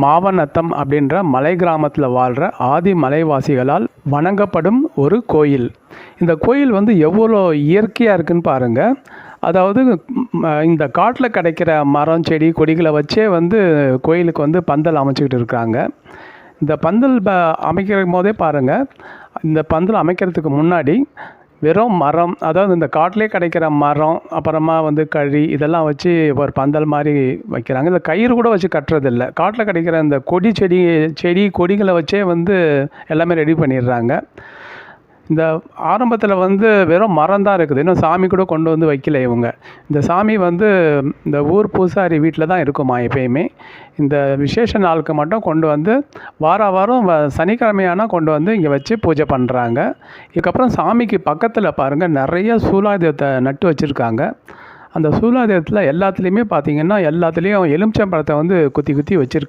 மாவனத்தம் அப்படின்ற மலை கிராமத்தில் வாழ்கிற ஆதி மலைவாசிகளால் வணங்கப்படும் ஒரு கோயில். இந்த கோயில் வந்து எவ்வளோ இயற்கையாக இருக்குன்னு பாருங்கள். அதாவது இந்த காட்டில் கிடைக்கிற மரம் செடி கொடிகளை வச்சே வந்து கோயிலுக்கு வந்து பந்தல் அமைச்சிக்கிட்டு இருக்காங்க. இந்த பந்தல் அமைக்கிற போதே பாருங்கள், இந்த பந்தல் அமைக்கிறதுக்கு முன்னாடி வெறும் மரம், அதாவது இந்த காட்டிலே கிடைக்கிற மரம், அப்புறமா வந்து கழி இதெல்லாம் வச்சு ஒரு பந்தல் மாதிரி வைக்கிறாங்க. இந்த கயிறு கூட வச்சு கட்டுறதில்ல. காட்டில் கிடைக்கிற இந்த செடி கொடிகளை வச்சே வந்து எல்லாமே ரெடி பண்ணிடுறாங்க. இந்த ஆரம்பத்தில் வந்து வெறும் மரம் தான் இருக்குது. இன்னும் சாமி கூட கொண்டு வந்து வைக்கல இவங்க. இந்த சாமி வந்து இந்த ஊர் பூசாரி வீட்டில் தான் இருக்குமா எப்பயுமே. இந்த விசேஷ நாளுக்கு மட்டும் கொண்டு வந்து வாரம் சனிக்கிழமையானால் கொண்டு வந்து இங்கே வச்சு பூஜை பண்ணுறாங்க. இதுக்கப்புறம் சாமிக்கு பக்கத்தில் பாருங்கள் நிறைய சூலாயுதத்தை நட்டு வச்சுருக்காங்க. அந்த சூலாயுதத்தில் எல்லாத்துலேயுமே பார்த்திங்கன்னா எல்லாத்துலேயும் எலுமிச்சம்பழத்தை வந்து குத்தி குத்தி வச்சுருக்காங்க.